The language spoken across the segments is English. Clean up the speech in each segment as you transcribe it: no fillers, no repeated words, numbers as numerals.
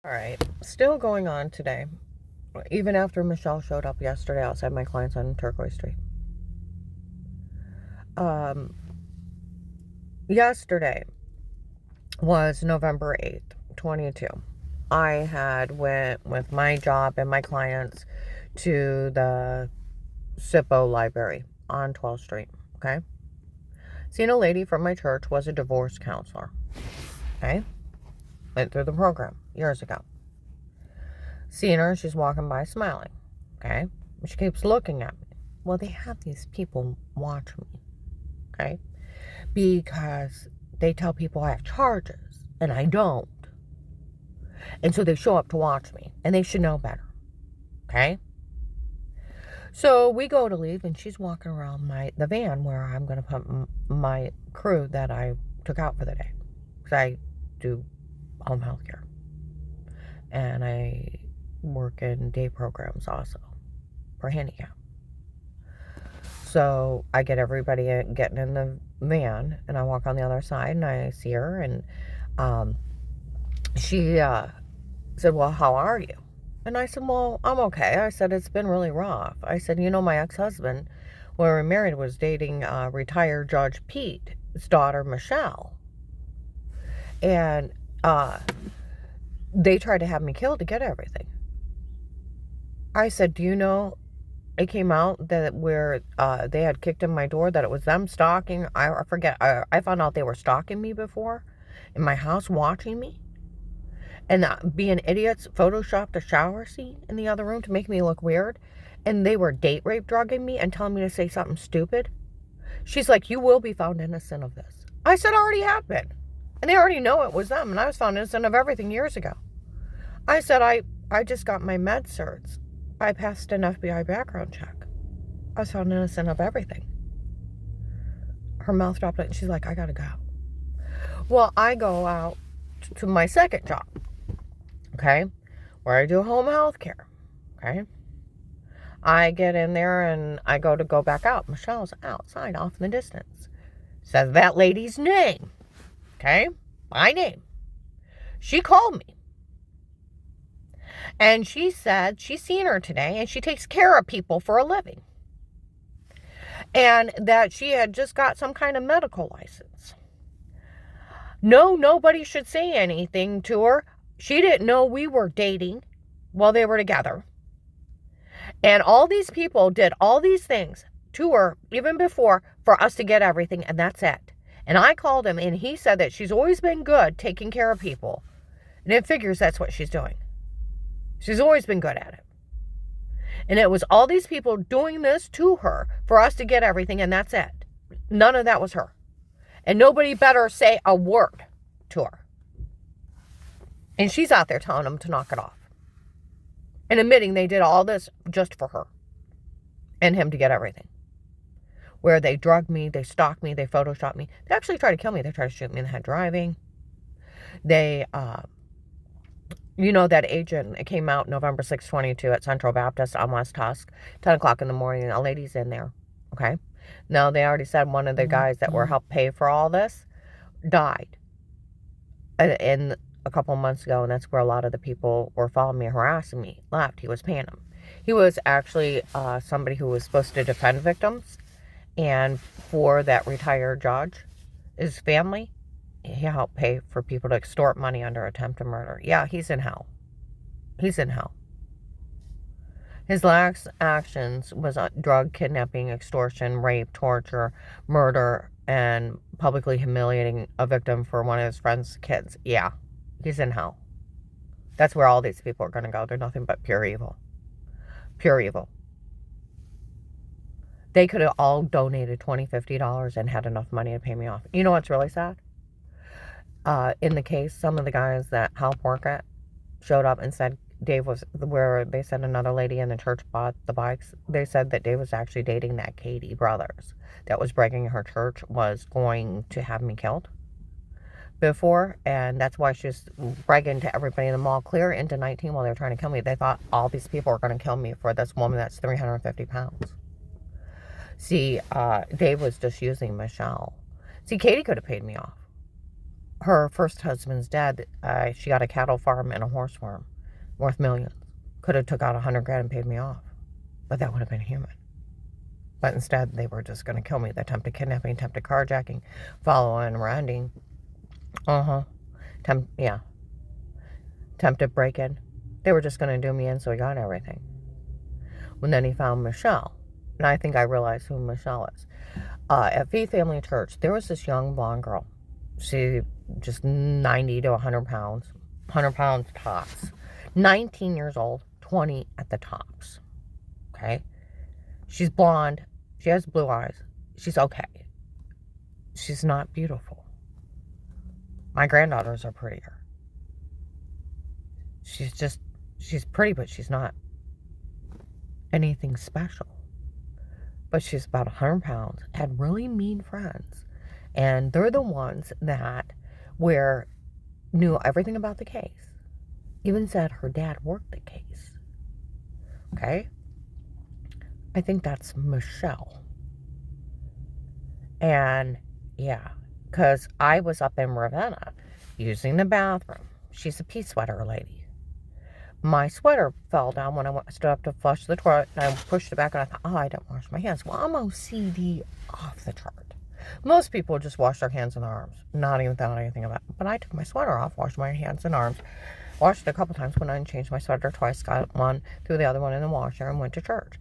All right, still going on today, even after Michelle showed up yesterday outside my client's on Turquoise Street. Yesterday was November 8th, 22. I had went with my job and my clients to the SIPO library on 12th Street, okay? Seen a lady from my church, was a divorce counselor, okay? Went through the program years ago. Seeing her, she's walking by smiling, okay? She keeps looking at me. Well, they have these people watch me, okay? Because they tell people I have charges, and I don't. And so they show up to watch me, and they should know better, okay? So we go to leave, and she's walking around the van where I'm going to put my crew that I took out for the day. Because I do home health care. And I work in day programs also for handicap. So I get everybody getting in the van, and I walk on the other side, and I see her, and she said, well, how are you? And I said, well, I'm okay. I said, it's been really rough. I said, my ex-husband, when we were married, was dating retired Judge Pete's daughter, Michelle. And they tried to have me killed to get everything. I said, do you know, it came out that where they had kicked in my door, that it was them stalking. I forget. I found out they were stalking me before in my house, watching me. And being idiots, photoshopped a shower scene in the other room to make me look weird. And they were date rape drugging me and telling me to say something stupid. She's like, you will be found innocent of this. I said, I already have been. And they already know it was them. And I was found innocent of everything years ago. I said, I just got my med certs. I passed an FBI background check. I was found innocent of everything. Her mouth dropped, and she's like, I gotta go. Well, I go out to my second job, okay, where I do home health care, okay. I get in there, and I go back out. Michelle's outside off in the distance. Says that lady's name, okay, my name. She called me. And she said she's seen her today, and she takes care of people for a living. And that she had just got some kind of medical license. No, nobody should say anything to her. She didn't know we were dating while they were together. And all these people did all these things to her even before for us to get everything, and that's it. And I called him, and he said that she's always been good taking care of people. And it figures that's what she's doing. She's always been good at it. And it was all these people doing this to her for us to get everything, and that's it. None of that was her. And nobody better say a word to her. And she's out there telling them to knock it off. And admitting they did all this just for her. And him to get everything. Where they drugged me, they stalked me, they photoshopped me. They actually tried to kill me. They tried to shoot me in the head driving. They, that agent, it came out November 6, 22 at Central Baptist on West Husk, 10 o'clock in the morning. A lady's in there, okay? Now, they already said one of the guys that were helped pay for all this died in a couple months ago, and that's where a lot of the people were following me, harassing me, left. He was paying them. He was actually somebody who was supposed to defend victims, and for that retired judge, his family, he helped pay for people to extort money under attempted murder. Yeah, he's in hell. He's in hell. His last actions was drug, kidnapping, extortion, rape, torture, murder, and publicly humiliating a victim for one of his friend's kids. Yeah, he's in hell. That's where all these people are going to go. They're nothing but pure evil. Pure evil. They could have all donated $20, $50 and had enough money to pay me off. You know what's really sad? In the case, some of the guys that help work it showed up and said Dave was, where they said another lady in the church bought the bikes, they said that Dave was actually dating that Katie Brothers that was breaking her church, was going to have me killed before, and that's why she's bragging to everybody in the mall, clear into 19 while they were trying to kill me. They thought all these people were going to kill me for this woman that's 350 pounds. See, Dave was just using Michelle. See, Katie could have paid me off. her first husband's dead. She got a cattle farm and a horse farm worth millions. Could have took out 100 grand and paid me off. But that would have been human. But instead, they were just going to kill me. They attempted kidnapping, attempted carjacking, following, rounding. Yeah. Attempted break-in. They were just going to do me in, so he got everything. And then he found Michelle. And I think I realized who Michelle is. At Faith Family Church, there was this young blonde girl. She just 90 to 100 pounds. 100 pounds tops. 19 years old, 20 at the tops. Okay? She's blonde. She has blue eyes. She's okay. She's not beautiful. My granddaughters are prettier. She's pretty, but she's not anything special. But she's about 100 pounds, had really mean friends. And they're the ones that knew everything about the case. Even said her dad worked the case. Okay? I think that's Michelle. And yeah, because I was up in Ravenna using the bathroom. She's a pea sweater lady. My sweater fell down when I stood up to flush the toilet, and I pushed it back, and I thought, I didn't wash my hands. Well, I'm OCD off the chart. Most people just wash their hands and arms, not even thought anything about it. But I took my sweater off, washed my hands and arms, washed it a couple times when I changed my sweater twice, got one, threw the other one in the washer, and went to church.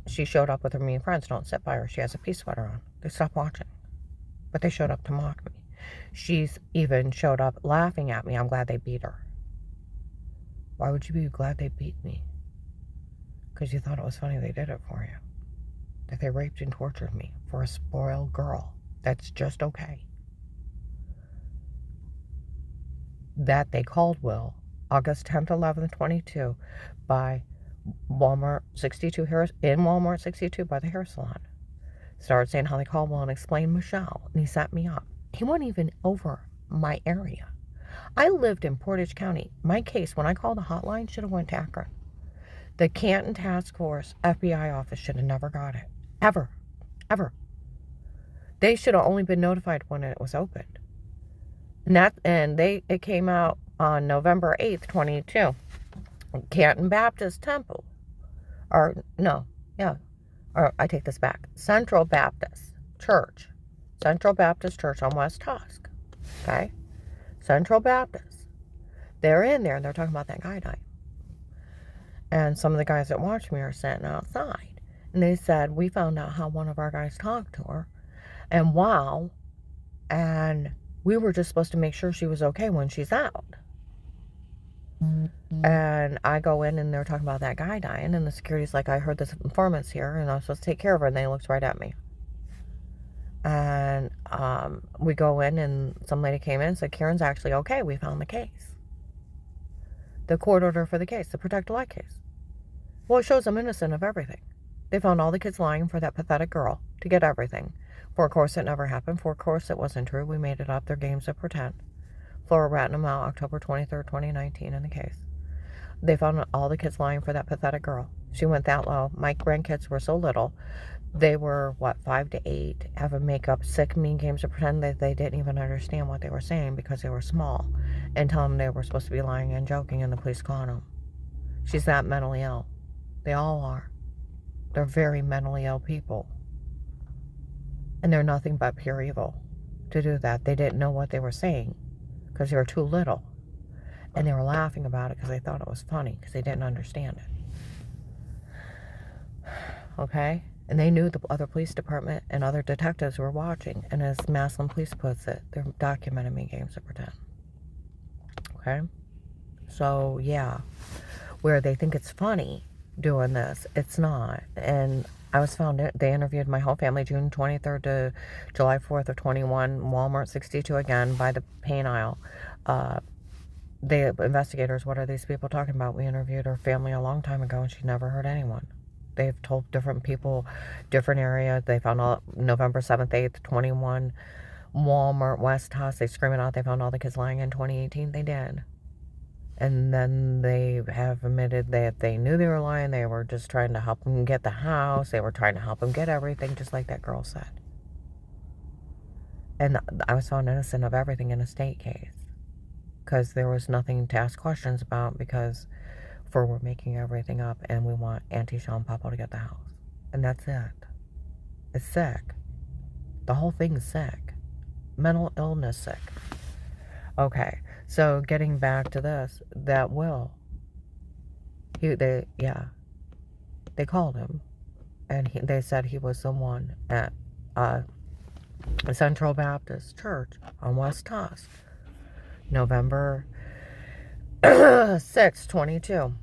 She showed up with her mean friends. Don't sit by her. She has a pea sweater on. They stopped watching. But they showed up to mock me. She's even showed up laughing at me. I'm glad they beat her. Why would you be glad they beat me? Because you thought it was funny they did it for you. That they raped and tortured me for a spoiled girl. That's just okay. That they called Will August 10th, 11th, 22 by Walmart 62 in Walmart 62 by the hair salon. Started saying how they called Will and explained Michelle, and he set me up. He wasn't even over my area. I lived in Portage County. My case, when I called the hotline, should have went to Akron. The Canton Task Force FBI office should have never got it. Ever. They should have only been notified when it was opened. It came out on November 8th, 22. Canton Baptist Temple. I take this back. Central Baptist Church on West Tusk. Okay? Central Baptist. They're in there and they're talking about that guy dying. And some of the guys that watched me are sitting outside. And they said, we found out how one of our guys talked to her. And wow. And we were just supposed to make sure she was okay when she's out. Mm-hmm. And I go in and they're talking about that guy dying. And the security's like, I heard this informant's here and I'm supposed to take care of her. And they looked right at me. And we go in and some lady came in and said, Karen's actually okay. We found the case. The court order for the case, the Protect Life case. Well, it shows I'm innocent of everything. They found all the kids lying for that pathetic girl to get everything. For of course it never happened. For of course it wasn't true. We made it up. They're games of pretend. Flora ratted them out October 23rd, 2019 in the case. They found all the kids lying for that pathetic girl. She went that low. My grandkids were so little. They were, 5 to 8, having makeup, sick, mean games of pretend that they didn't even understand what they were saying because they were small, and tell them they were supposed to be lying and joking, and the police caught them. She's that mentally ill. They all are. They're very mentally ill people. And they're nothing but pure evil to do that. They didn't know what they were saying because they were too little. And they were laughing about it because they thought it was funny because they didn't understand it. Okay? And they knew the other police department and other detectives were watching. And as Massillon Police puts it, they're documenting me games of pretend. Okay? So, yeah. Where they think it's funny doing this, it's not. And I was found, they interviewed my whole family June 23rd to July 4th of 21, Walmart 62 again by the paint aisle. The investigators, what are these people talking about? We interviewed her family a long time ago and she never heard anyone. They've told different people, different areas. They found all November 7th, 8th, 21, Walmart, West Tusk. They screaming out they found all the kids lying in 2018. They did. And then they have admitted that they knew they were lying. They were just trying to help them get the house. They were trying to help them get everything, just like that girl said. And I was found innocent of everything in a state case. Because there was nothing to ask questions about, because we're making everything up and we want Auntie Sean Papa to get the house. And that's it. It's sick. The whole thing's sick. Mental illness sick. Okay, so getting back to this, that Will, they called him, and they said he was the one at Central Baptist Church on West Tusk, November 6, 22,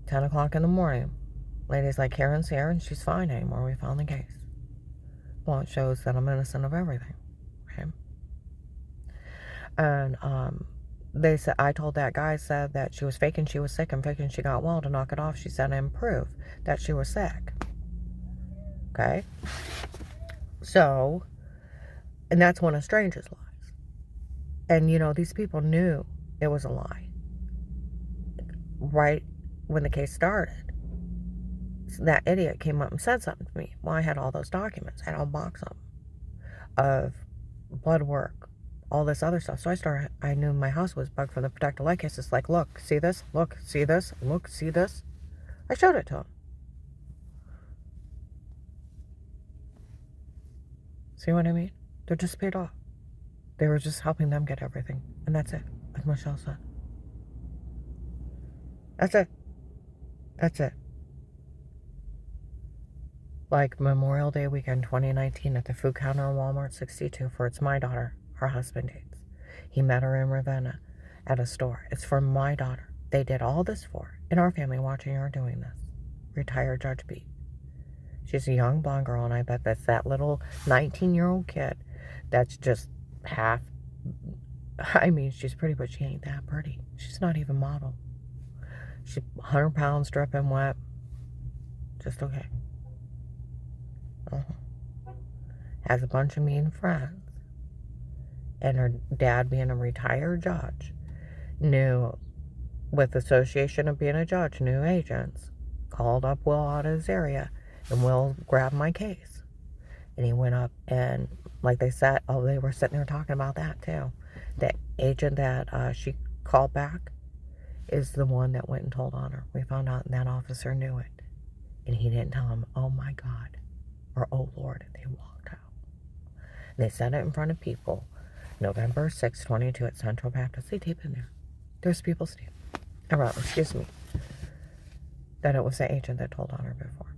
10 o'clock in the morning. Lady's like, Karen's here and she's fine anymore. We found the case. Well, it shows that I'm innocent of everything. Okay. And they said, I told that guy, said that she was faking she was sick and faking she got well to knock it off. She said and prove that she was sick. Okay. So, and that's one of Strange's lies. And, you know, these people knew it was a lie right when the case started. So that idiot came up and said something to me. Well, I had all those documents. I had a box of them, of blood work, all this other stuff. So I knew my house was bugged for the protected light case. It's like, look, see this? Look, see this? Look, see this? I showed it to him. See what I mean? They're just paid off. They were just helping them get everything. And that's it, like Michelle said. That's it. That's it. Like Memorial Day weekend 2019 at the food counter in Walmart 62 for It's My Daughter, her husband dates. He met her in Ravenna at a store. It's for my daughter. They did all this for her, and our family watching her doing this. Retired Judge B. She's a young blonde girl, and I bet that's that little 19-year-old kid that's just half, I mean, she's pretty, but she ain't that pretty. She's not even model. She's 100 pounds, dripping wet. Just okay. Has a bunch of mean friends. And her dad, being a retired judge, knew, with association of being a judge, knew agents, called up Will out of his area, and Will grabbed my case. And he went up and, like they said, they were sitting there talking about that too. The agent that she called back is the one that went and told on her. We found out, and that officer knew it. And he didn't tell him, oh my God, or oh Lord, they walked out. And they said it in front of people. November 6, 22 at Central Baptist. They tape in there. There's people Steve. Excuse me. That it was the agent that told on her before.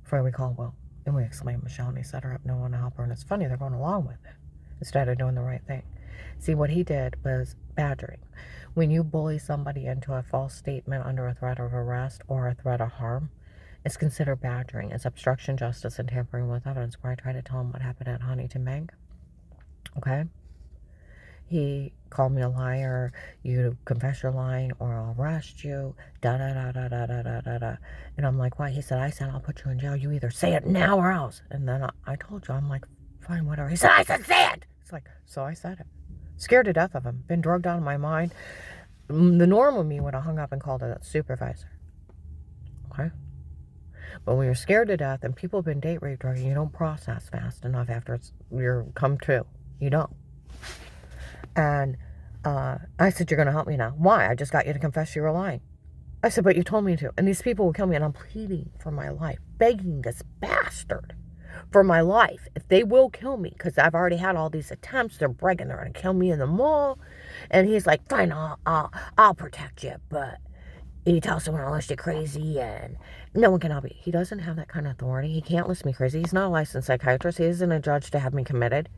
Before we called Will. And we explained Michelle, and he set her up, no one to help her. And it's funny, they're going along with it instead of doing the right thing. See, what he did was badgering. When you bully somebody into a false statement under a threat of arrest or a threat of harm, it's considered badgering. It's obstruction of justice and tampering with evidence, where I tried to tell him what happened at Huntington Bank. Okay? He called me a liar, you confess your lying or I'll arrest you, da-da-da-da-da-da-da-da. And I'm like, why? He said, I'll put you in jail. You either say it now or else. And then I told you, I'm like, fine, whatever. He said, I said, say it! It's like, so I said it. Scared to death of him. Been drugged out of my mind. The normal me would have hung up and called a supervisor. Okay? But when you're scared to death and people have been date rape drugging, you don't process fast enough after you're come to. You don't. And I said, you're going to help me now. Why? I just got you to confess you were lying. I said, but you told me to. And these people will kill me, and I'm pleading for my life, begging this bastard for my life. If they will kill me, because I've already had all these attempts, they're bragging they're going to kill me in the mall. And he's like, fine, I'll protect you, but he tells someone I'll list you crazy, and no one can help me. He doesn't have that kind of authority. He can't list me crazy. He's not a licensed psychiatrist. He isn't a judge to have me committed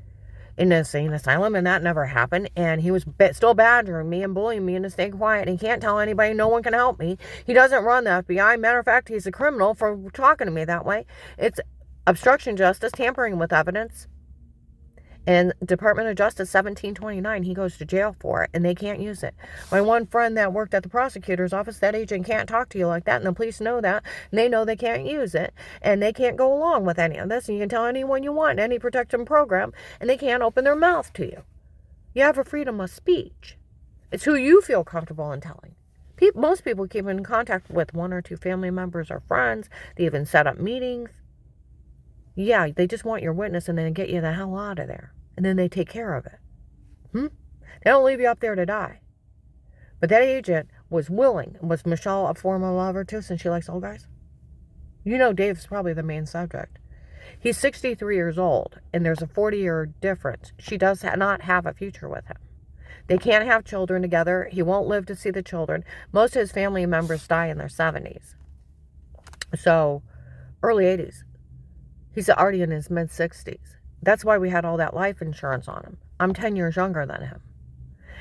in an insane asylum, and that never happened. And he was still badgering me and bullying me into staying quiet. And he can't tell anybody, no one can help me. He doesn't run the FBI. Matter of fact, he's a criminal for talking to me that way. It's obstruction of justice, tampering with evidence. And Department of Justice 1729, he goes to jail for it, and they can't use it. My one friend that worked at the prosecutor's office, that agent can't talk to you like that, and the police know that, and they know they can't use it, and they can't go along with any of this, and you can tell anyone you want in any protection program, and they can't open their mouth to you. You have a freedom of speech. It's who you feel comfortable in telling. Most people keep in contact with one or two family members or friends. They even set up meetings. Yeah, they just want your witness and then get you the hell out of there. And then they take care of it. They don't leave you up there to die. But that agent was willing. Was Michelle a former lover too, since she likes old guys? You know Dave's probably the main subject. He's 63 years old, and there's a 40-year difference. She does not have a future with him. They can't have children together. He won't live to see the children. Most of his family members die in their 70s. So, early 80s. He's already in his mid-60s. That's why we had all that life insurance on him. I'm 10 years younger than him.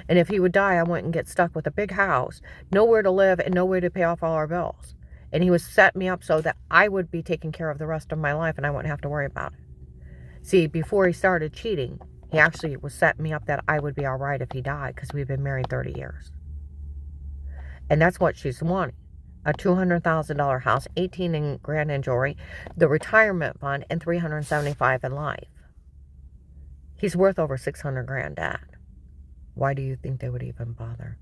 And if he would die, I wouldn't get stuck with a big house, nowhere to live, and nowhere to pay off all our bills. And he was set me up so that I would be taking care of the rest of my life and I wouldn't have to worry about it. See, before he started cheating, he actually was setting me up that I would be all right if he died, because we've been married 30 years. And that's what she's wanting. A $200,000 house, 18 grand in jewelry, the retirement fund, and $375 in life. He's worth over 600 grand, Dad. Why do you think they would even bother?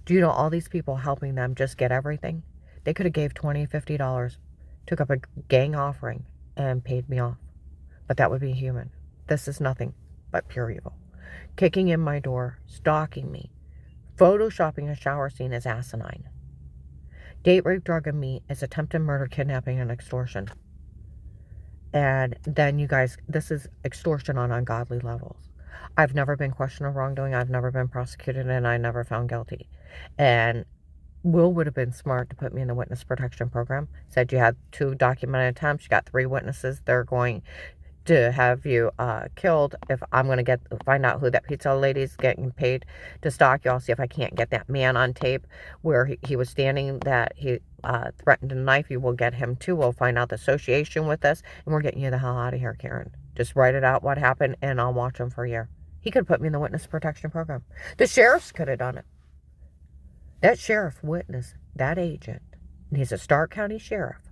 Do you know all these people helping them just get everything? They could have gave $20, $50, took up a gang offering, and paid me off. But that would be human. This is nothing but pure evil. Kicking in my door, stalking me, photoshopping a shower scene is asinine. Date rape, drug, and me is attempted murder, kidnapping, and extortion. And then you guys, this is extortion on ungodly levels. I've never been questioned of wrongdoing. I've never been prosecuted, and I never found guilty. And Will would have been smart to put me in the witness protection program. Said you had 2 documented attempts. You got 3 witnesses. They're going to have you killed. If I'm going to find out who that pizza lady's getting paid to stalk you, I'll see if I can't get that man on tape where he was standing, that he threatened to knife you. We'll get him too. We'll find out the association with this, and we're getting you the hell out of here, Karen. Just write it out what happened, and I'll watch him for a year. He could have put me in the witness protection program. The sheriffs could have done it. That sheriff witnessed that agent, and he's a Stark County sheriff,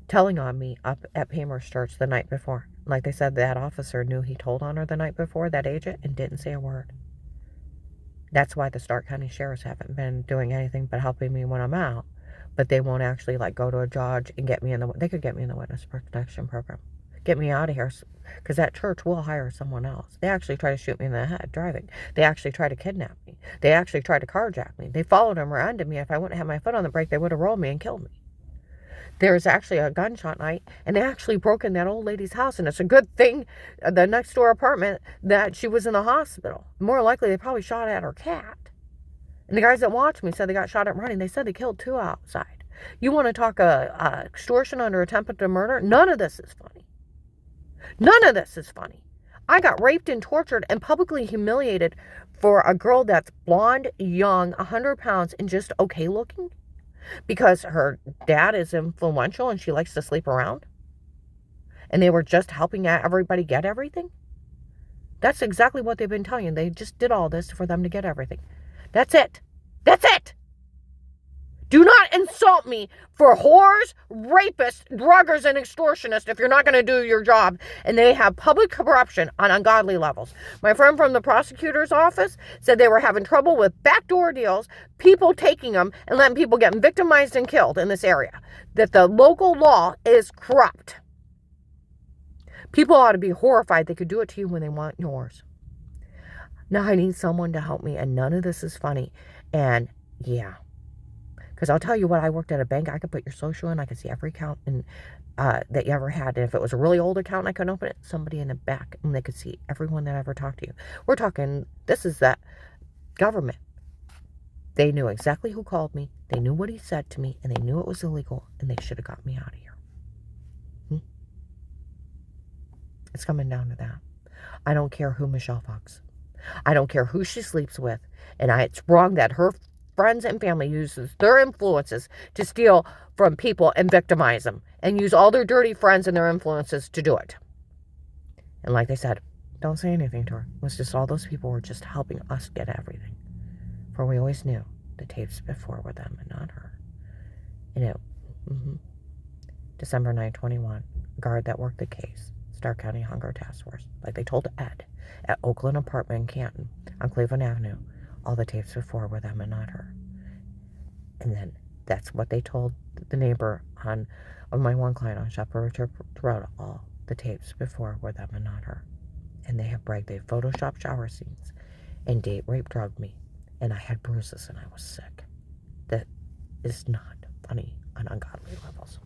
telling on me up at Paymer's Church the night before. Like they said, that officer knew he told on her the night before, that agent, and didn't say a word. That's why the Stark County sheriffs haven't been doing anything but helping me when I'm out. But they won't actually go to a judge and get me in they could get me in the witness protection program. Get me out of here, because that church will hire someone else. They actually try to shoot me in the head driving. They actually try to kidnap me. They actually try to carjack me. They followed and ran to me. If I wouldn't have my foot on the brake, they would have rolled me and killed me. There's actually a gunshot night, and they actually broke in that old lady's house, and it's a good thing, the next door apartment, that she was in the hospital. More likely, they probably shot at her cat. And the guys that watched me said they got shot at running. They said they killed 2 outside. You want to talk extortion under attempted murder? None of this is funny. None of this is funny. I got raped and tortured and publicly humiliated for a girl that's blonde, young, 100 pounds, and just okay looking, because her dad is influential and she likes to sleep around. And they were just helping everybody get everything. That's exactly what they've been telling you. They just did all this for them to get everything. That's it. That's it. Do not insult me for whores, rapists, druggers, and extortionists if you're not going to do your job. And they have public corruption on ungodly levels. My friend from the prosecutor's office said they were having trouble with backdoor deals, people taking them and letting people get victimized and killed in this area. That the local law is corrupt. People ought to be horrified they could do it to you when they want yours. Now I need someone to help me, and none of this is funny. And yeah. Because I'll tell you what, I worked at a bank. I could put your social in. I could see every account that you ever had. And if it was a really old account, I couldn't open it. Somebody in the back, and they could see everyone that ever talked to you. We're talking, this is that government. They knew exactly who called me. They knew what he said to me, and they knew it was illegal, and they should have got me out of here. It's coming down to that. I don't care who Michelle fucks. I don't care who she sleeps with. And it's wrong that her friends and family uses their influences to steal from people and victimize them, and use all their dirty friends and their influences to do it. And like they said, don't say anything to her. It was just all those people were just helping us get everything. For we always knew the tapes before were them and not her. And it, December 9/21, guard that worked the case, Stark County Hunger Task Force, like they told Ed at Oakland apartment in Canton on Cleveland Avenue, all the tapes before were them and not her. And then that's what they told the neighbor of my one client on Shepherd Road. All the tapes before were them and not her. And they have bragged they photoshopped shower scenes and date rape drugged me. And I had bruises and I was sick. That is not funny on ungodly levels.